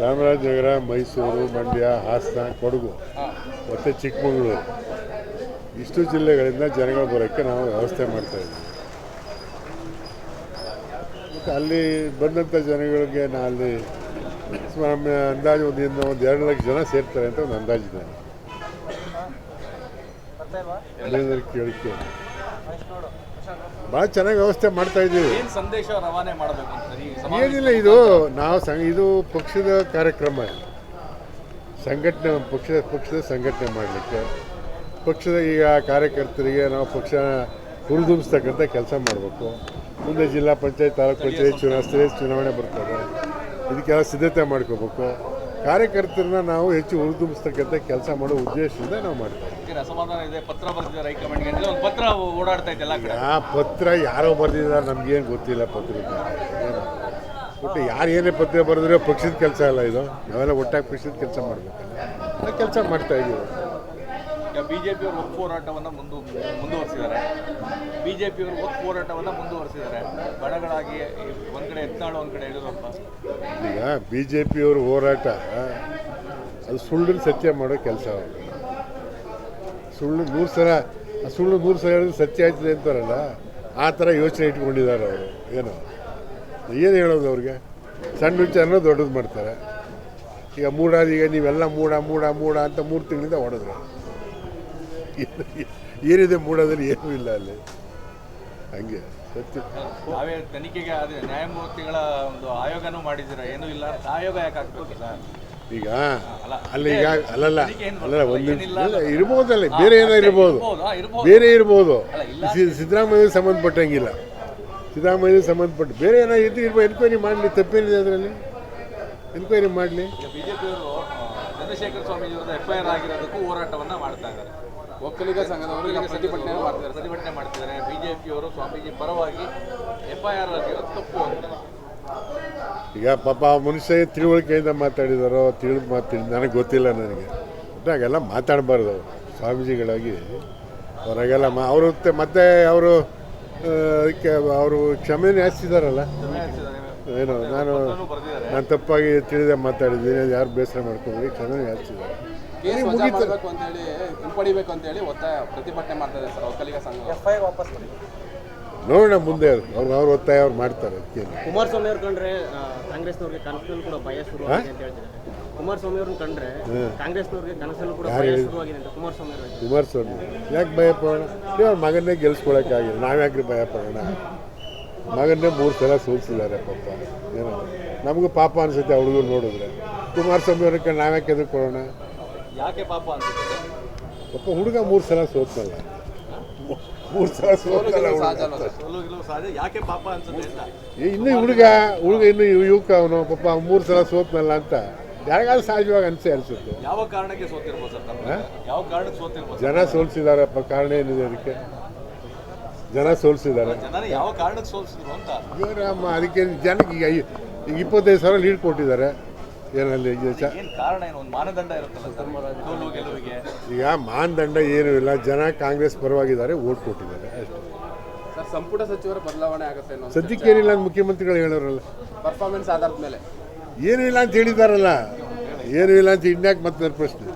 ಚಾಮರಾಜನಗರ, ಮೈಸೂರು, ಮಂಡ್ಯ, ಹಾಸನ, ಕೊಡಗು ಮತ್ತು ಚಿಕ್ಕಮಗಳೂರು ಇಷ್ಟು ಜಿಲ್ಲೆಗಳಿಂದ ಜನಗಳು ಬರೋಕ್ಕೆ ನಾವು ವ್ಯವಸ್ಥೆ ಮಾಡ್ತಾಯಿದ್ದೀವಿ. ಮತ್ತು ಅಲ್ಲಿ ಬಂದಂಥ ಜನಗಳಿಗೆ ಅಲ್ಲಿ ನಮ್ಮ ಅಂದಾಜು ಒಂದು 2 ಲಕ್ಷ ಜನ ಸೇರ್ತಾರೆ ಅಂತ ಒಂದು ಅಂದಾಜಿದೆ. ಕೇಳಿಕೆ ಭಾಳ ಚೆನ್ನಾಗಿ ವ್ಯವಸ್ಥೆ ಮಾಡ್ತಾ ಇದ್ದೀವಿ. ಸಂದೇಶ ರವಾನೆ ಮಾಡಬೇಕು ಏನಿಲ್ಲ, ಇದು ನಾವು ಇದು ಪಕ್ಷದ ಕಾರ್ಯಕ್ರಮ, ಸಂಘಟನೆ, ಪಕ್ಷದ ಸಂಘಟನೆ ಮಾಡಲಿಕ್ಕೆ ಪಕ್ಷದ ಈಗ ಕಾರ್ಯಕರ್ತರಿಗೆ ನಾವು ಪಕ್ಷ ಹುರಿದುಂಬಿಸ್ತಕ್ಕಂಥ ಕೆಲಸ ಮಾಡಬೇಕು. ಮುಂದೆ ಜಿಲ್ಲಾ ಪಂಚಾಯತ್, ತಾಲೂಕು ಪಂಚಾಯತ್ ಚುನಾವಣೆ ಬರ್ತದೆ, ಇದಕ್ಕೆಲ್ಲ ಸಿದ್ಧತೆ ಮಾಡ್ಕೋಬೇಕು. ಕಾರ್ಯಕರ್ತರನ್ನ ನಾವು ಹೆಚ್ಚು ಹುರಿದುಂಬಿಸ್ತಕ್ಕಂಥ ಕೆಲಸ ಮಾಡೋ ಉದ್ದೇಶದಿಂದ ನಾವು ಮಾಡ್ತೀವಿ. ಅಸಮಾಧಾನ ಇದೆ, ಪತ್ರ ಬರೆದಿದ್ದಾರೆ ಹೈಕಮಾಂಡ್ಗೆ, ಒಂದು ಪತ್ರ ಓಡಾಡ್ತಾ ಇದೆ ಎಲ್ಲ ಕಡೆ. ಆ ಪತ್ರ ಯಾರೋ ಬರೆದಿದ್ದಾರೆ ನಮಗೇನು ಗೊತ್ತಿಲ್ಲ. ಪತ್ರದ ಏನು ಒಟ್ಟು ಯಾರು ಏನೇ ಪತ್ರ ಬರೆದ್ರೆ ಪಕ್ಷದ ಕೆಲಸ ಅಲ್ಲ ಇದು. ನಾವೆಲ್ಲ ಒಟ್ಟಾಗಿ ಪಕ್ಷದ ಕೆಲಸ ಮಾಡಬೇಕಲ್ಲ, ಕೆಲಸ ಮಾಡ್ತಾ ಇದ್ದೀವಿ. ಈಗ ಬಿಜೆಪಿಯವರು ಒತ್ತು ಹೋರಾಟವನ್ನು ಮುಂದುವರಿಸಿದ್ದಾರೆ. ಬಣಗಳಾಗಿ ಒಂದು ಕಡೆ ಎತ್ನಾಳು, ಒಂದು ಕಡೆ ಯಡಿಯೂರಪ್ಪ. ಈಗ ಬಿ ಜೆ ಪಿಯವ್ರ ಹೋರಾಟ ಅದು ಸುಳ್ಳಿನ ಸತ್ಯ ಮಾಡೋ ಕೆಲಸ. ಸುಳ್ಳು 100 ಸಲ ಹೇಳಿದ್ರೆ ಸತ್ಯ ಆಯ್ತದೆ ಅಂತಾರಲ್ಲ, ಆ ಥರ ಯೋಚನೆ ಇಟ್ಕೊಂಡಿದ್ದಾರೆ ಅವರು. ಏನು ಹೇಳೋದು ಅವ್ರಿಗೆ? ಸಣ್ಣ ವಿಚಾರನ ದೊಡ್ಡದು ಮಾಡ್ತಾರೆ. ಈಗ ಈಗ ನೀವೆಲ್ಲ ಮೂಡ ಅಂತ 3 ತಿಂಗಳಿಂದ ಹೊಡೆದ್ರು. ಏನಿದೆ ಮೂಡೋದ್ರಲ್ಲಿ ಏನೂ ಇಲ್ಲ ಅಲ್ಲಿ. ಹಂಗೆ ಸತ್ಯ ತನಿಖೆಗೆ ನ್ಯಾಯಮೂರ್ತಿಗಳ ಒಂದು ಆಯೋಗನೂ ಮಾಡಿದ್ದೀರ, ಏನೂ ಇಲ್ಲ. ಆಯೋಗ ಯಾಕೆ ಆಗ್ಬೇಕಿಲ್ಲ ಈಗ? ಅಲ್ಲ ಈಗ ಅಲ್ಲಲ್ಲ ಒಂದು ಇರ್ಬೋದಲ್ಲ, ಬೇರೆ ಏನೋ ಇರ್ಬೋದು. ಸಿದ್ದರಾಮಯ್ಯ ಸಂಬಂಧಪಟ್ಟಂಗಿಲ್ಲ. ಸಿದ್ದರಾಮಯ್ಯ ಸಂಬಂಧಪಟ್ಟು ಬೇರೆ ಏನೋ ಇರ್ಬೋದು. ಎನ್ಕ್ವೈರಿ ಮಾಡಲಿ, ತಪ್ಪೇನಿದೆ ಅದರಲ್ಲಿ? ಎನ್ಕ್ವೈರಿ ಮಾಡಲಿ. ಬಿಜೆಪಿಯವರು ಚಂದ್ರಶೇಖರ ಸ್ವಾಮೀಜಿ FIR ಆಗಿರೋದಕ್ಕೂ ಹೋರಾಟವನ್ನು ಮಾಡ್ತಾ ಇದ್ದಾರೆ. ಒಕ್ಕಲಿಗ ಸಂಘದವರು ಪ್ರತಿಭಟನೆ ಮಾಡ್ತಿದ್ದಾರೆ. ಬಿಜೆಪಿಯವರು ಸ್ವಾಮೀಜಿ ಪರವಾಗಿ FIR ಆಗಿರೋದು ತಪ್ಪು ಅಂತ. ಈಗ ಪಾಪ ಮನುಷ್ಯ ತಿಳುವಳಿಕೆಯಿಂದ ಮಾತಾಡಿದಾರೋ ನನಗೆ ಗೊತ್ತಿಲ್ಲ. ನನಗೆ ಹಾಗೆಲ್ಲ ಮಾತಾಡಬಾರ್ದು ಅವರು ಸ್ವಾಮೀಜಿಗಳಾಗಿ. ಹೊರಗೆಲ್ಲ ಅವರು ಮತ್ತೆ ಅವರು ಅದಕ್ಕೆ ಅವರು ಕ್ಷಮೆನೇ ಯಾಚಿಸಿದಾರಲ್ಲ. ಏನು ನಾನು ತಪ್ಪಾಗಿ ತಿಳಿದೇ ಮಾತಾಡಿದ್ದೀನಿ, ಯಾರು ಬೇಸರ ಮಾಡ್ಕೊಂಡ್ರಿ, ಕ್ಷಮೆನೇ ಯಾಚಿಸಿದ್ದಾರೆ. ಹಿಂಪಡಿಬೇಕು ಅಂತ ಹೇಳಿ ಪ್ರತಿಭಟನೆ ಮಾಡ್ತಾರೆ ಸರ್ ಒಕ್ಕಲಿಗ ಸಂಘ. ನೋಡೋಣ ಮುಂದೆ ಅವ್ರು ಒತ್ತಾಯ ಅವ್ರು ಮಾಡ್ತಾರೆ. ಕುಮಾರಸ್ವಾಮಿ ಅವ್ರು ಕಂಡ್ರೆ ಕಾಂಗ್ರೆಸ್ನವ್ರಿಗೆ ಕನಸಲ್ಲೂ ಕೂಡ ಭಯ ಶುರುವಾಗಿದೆ ಅಂತ ಹೇಳ್ತಿದ್ದಾರೆ. ಕುಮಾರಸ್ವಾಮಿ ಅವ್ರನ್ನ ಕಂಡ್ರೆ ಕಾಂಗ್ರೆಸ್ನವ್ರಿಗೆ ಕನಸಲ್ಲೂ ಕೂಡ ಭಯ ಶುರುವಾಗಿದೆ ಅಂತ ಕುಮಾರಸ್ವಾಮಿ ಯಾಕೆ ಭಯ ಪಡೋಣ? ಅವ್ರ ಮಗನ್ನೇ ಗೆಲ್ಸ್ಕೊಳಕ್ಕಾಗಿಲ್ಲ, ನಾವ್ಯಾಕ್ರಿ ಭಯ ಪಡೋಣ? ಮಗನ್ನೇ 3 ಸಲ ಸೋಲ್ಸಿದ್ದಾರೆ ಪಾಪ. ಏನೋ ನಮಗೂ ಪಾಪ ಅನ್ಸುತ್ತೆ ಆ ಹುಡುಗರು ನೋಡಿದ್ರೆ. ಕುಮಾರಸ್ವಾಮಿ ಅವ್ರ ಕಂಡು ನಾವ್ಯಾಕೆ ಎದುರ್ಕೊಳ್ಳೋಣ? ಯಾಕೆ ಪಾಪ ಅನ್ಸುತ್ತೆ? ಪಾಪ ಹುಡುಗ 3 ಸಲ ಸೋತ್ನಲ್ಲ. 3 ಸಲ ಸೋತ್ನಲ್ಲ. ಯಾಕೆ ಪಾಪ ಅನ್ಸುತ್ತೆ? ಇನ್ನೂ ಹುಡುಗ ಇನ್ನು ಯುವಕ ಅವನು, ಪಾಪ 3 ಸಲ ಸೋತ್ನಲ್ಲ ಅಂತ ಯಾರಿಗಾದ್ರೂ ಸಹಜವಾಗಿ ಅನ್ಸುತ್ತೆ. ಯಾವ ಕಾರಣಕ್ಕೆ ಸೋತಿರ್ಬೋದು ಸರ್? ಯಾವ ಕಾರಣಕ್ಕೆ ಸೋತಿರ್ಬೋದು? ಜನ ಸೋಲ್ಸಿದಾರಪ್ಪ. ಕಾರಣ ಏನಿದೆ ಅದಕ್ಕೆ? ಜನ ಸೋಲ್ಸಿದ್ದಾರೆ. ಯಾವ ಕಾರಣಕ್ಕೆ ಸೋಲ್ಸಿದ್ರು ಅಂತ ಅದಕ್ಕೆ ಜನಕ್ಕೆ ಈಗ 25,000 ಲೀಡ್ ಕೊಟ್ಟಿದ್ದಾರೆ. ಏನಲ್ಲಿ ಕಾರಣ ಏನು? ಒಂದು ಮಾನದಂಡ ಇರುತ್ತಲ್ಲ ಸರ್ ಸೋಲು ಗೆಲುವಿಗೆ. ಈಗ ಮಾನದಂಡ ಏನೂ ಇಲ್ಲ. ಜನ ಕಾಂಗ್ರೆಸ್ ಪರವಾಗಿದ್ದಾರೆ, ಓಟ್ ಕೊಟ್ಟಿದ್ದಾರೆ ಅಷ್ಟೇ. ಸರ್, ಸಂಪುಟ ಸಚಿವರ ಬದಲಾವಣೆ ಆಗುತ್ತೆ ಸದ್ಯಕ್ಕೆ ಏನಿಲ್ಲ ಅಂತ ಮುಖ್ಯಮಂತ್ರಿಗಳು ಹೇಳೋರಲ್ಲ. ಪರ್ಫಾರ್ಮೆನ್ಸ್ ಆಧಾರದ ಮೇಲೆ ಏನೂ ಇಲ್ಲ ಅಂತ ಹೇಳಿದಾರಲ್ಲ. ಏನೂ ಇಲ್ಲ ಅಂತ ಇನ್ಯಾಕೆ ಮತ್ತೆ ಪ್ರಶ್ನೆ?